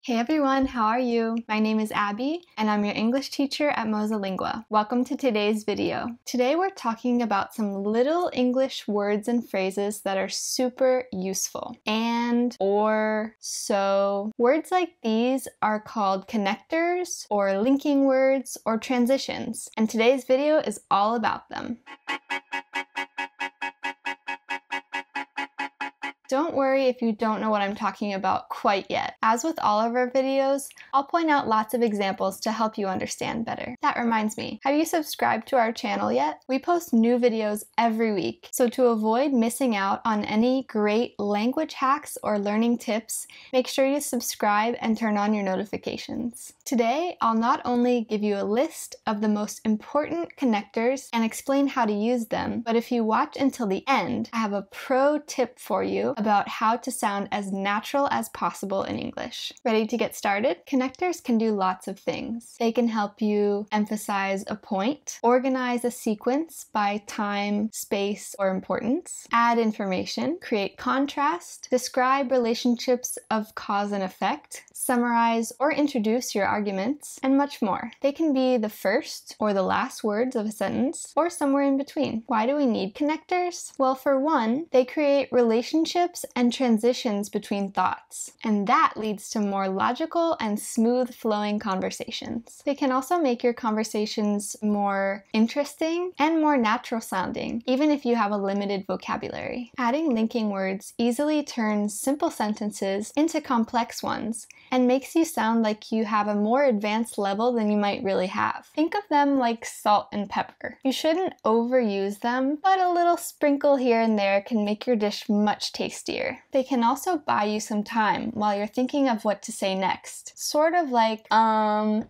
Hey everyone, how are you? My name is Abby, and I'm your English teacher at MosaLingua. Welcome to today's video. Today we're talking about some little English words and phrases that are super useful. And, or, so. Words like these are called connectors, or linking words, or transitions. And today's video is all about them. Don't worry if you don't know what I'm talking about quite yet. As with all of our videos, I'll point out lots of examples to help you understand better. That reminds me, have you subscribed to our channel yet? We post new videos every week, so to avoid missing out on any great language hacks or learning tips, make sure you subscribe and turn on your notifications. Today, I'll not only give you a list of the most important connectors and explain how to use them, but if you watch until the end, I have a pro tip for you about how to sound as natural as possible in English. Ready to get started? Connectors can do lots of things. They can help you emphasize a point, organize a sequence by time, space, or importance, add information, create contrast, describe relationships of cause and effect, summarize or introduce your arguments, and much more. They can be the first or the last words of a sentence, or somewhere in between. Why do we need connectors? Well, for one, they create relationships and transitions between thoughts, and that leads to more logical and smooth-flowing conversations. They can also make your conversations more interesting and more natural-sounding, even if you have a limited vocabulary. Adding linking words easily turns simple sentences into complex ones and makes you sound like you have a more advanced level than you might really have. Think of them like salt and pepper. You shouldn't overuse them, but a little sprinkle here and there can make your dish much tastier. They can also buy you some time while you're thinking of what to say next. Sort of like and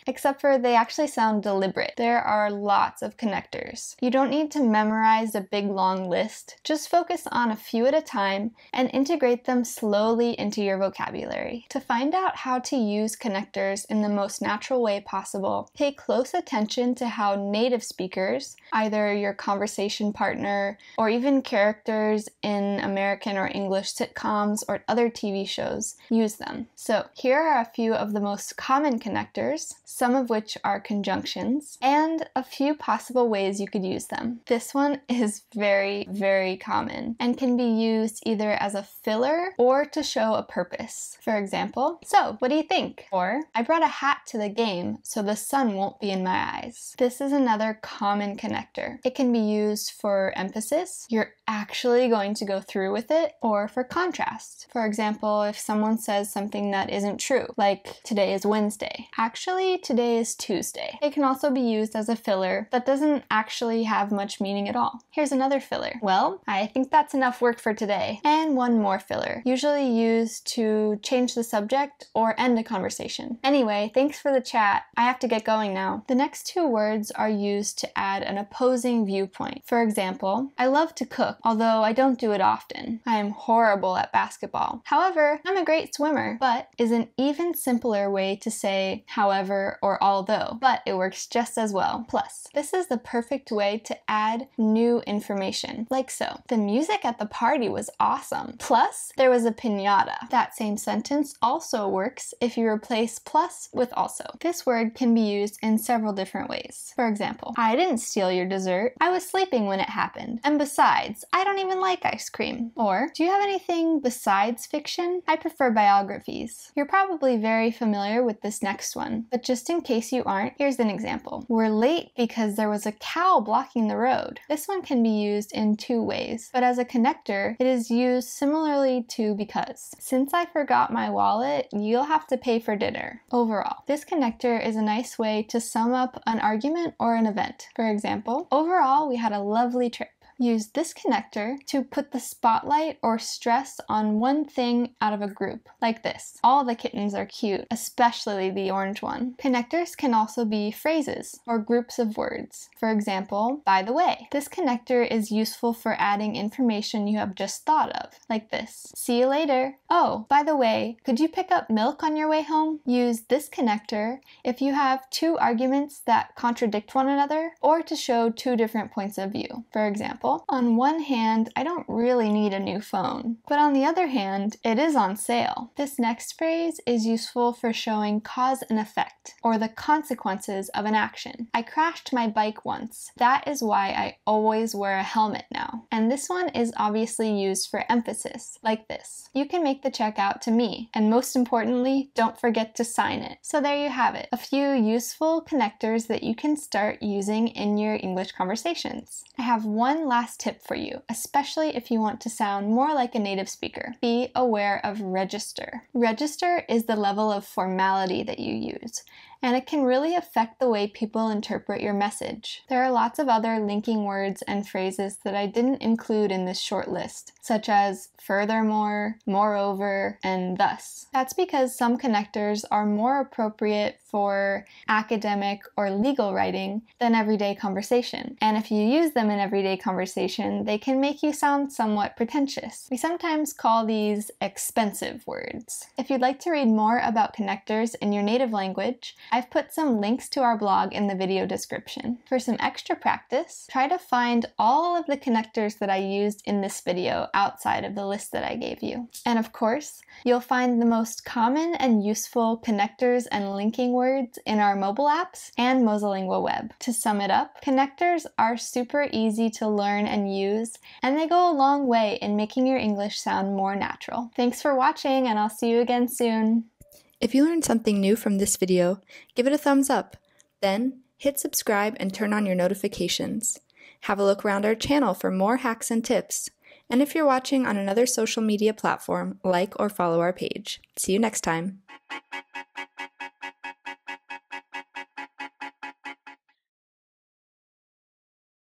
except for they actually sound deliberate. There are lots of connectors. You don't need to memorize a big long list. Just focus on a few at a time and integrate them slowly into your vocabulary. To find out how to use connectors in the most natural way possible, pay close attention to how native speakers, either your conversation partner or even characters in American or English sitcoms or other TV shows, use them. So here are a few of the most common connectors, some of which are conjunctions, and a few possible ways you could use them. This one is very, very common and can be used either as a filler or to show a purpose. For example, so what do you think? Or, I brought a hat to the game so the sun won't be in my eyes. This is another common connector. It can be used for emphasis, you're actually going to go through with it, or for contrast. For example, if someone says something that isn't true, like today is Wednesday. Actually, today is Tuesday. It can also be used as a filler that doesn't actually have much meaning at all. Here's another filler. Well, I think that's enough work for today. And one more filler, usually used to change the subject or end a conversation. Anyway, thanks for the chat. I have to get going now. The next two words are used to add an opposing viewpoint. For example, I love to cook, although I don't do it often. I am horrible at basketball. However, I'm a great swimmer, but is an even simpler way to say however or although, but it works just as well. Plus, this is the perfect way to add new information, like so. The music at the party was awesome. Plus, there was a piñata. That same sentence also works if you replace plus with also. This word can be used in several different ways. For example, I didn't steal your dessert. I was sleeping when it happened. And besides, I don't even like ice cream. Or, do you have anything besides fiction? I prefer biographies. You're probably very familiar with this next one, but just in case you aren't, here's an example. We're late because there was a cow blocking the road. This one can be used in two ways, but as a connector, it is used similarly to because. Since I forgot my wallet, you'll have to pay for dinner. Overall, this connector is a nice way to sum up an argument or an event. For example, overall, we had a lovely trip. Use this connector to put the spotlight or stress on one thing out of a group, like this. All the kittens are cute, especially the orange one. Connectors can also be phrases or groups of words. For example, by the way. This connector is useful for adding information you have just thought of, like this. See you later. Oh, by the way, could you pick up milk on your way home? Use this connector if you have two arguments that contradict one another or to show two different points of view. For example, example. On one hand, I don't really need a new phone, but on the other hand, it is on sale. This next phrase is useful for showing cause and effect, or the consequences of an action. I crashed my bike once. That is why I always wear a helmet now. And this one is obviously used for emphasis, like this. You can make the check out to me, and most importantly, don't forget to sign it. So there you have it, a few useful connectors that you can start using in your English conversations. I have one last tip for you, especially if you want to sound more like a native speaker. Be aware of register. Register is the level of formality that you use, and it can really affect the way people interpret your message. There are lots of other linking words and phrases that I didn't include in this short list, such as furthermore, moreover, and thus. That's because some connectors are more appropriate for academic or legal writing than everyday conversation. And if you use them in everyday conversation, they can make you sound somewhat pretentious. We sometimes call these expensive words. If you'd like to read more about connectors in your native language, I've put some links to our blog in the video description. For some extra practice, try to find all of the connectors that I used in this video outside of the list that I gave you. And of course, you'll find the most common and useful connectors and linking words in our mobile apps and MosaLingua web. To sum it up, connectors are super easy to learn and use, and they go a long way in making your English sound more natural. Thanks for watching, and I'll see you again soon. If you learned something new from this video, give it a thumbs up. Then, hit subscribe and turn on your notifications. Have a look around our channel for more hacks and tips. And if you're watching on another social media platform, like or follow our page. See you next time.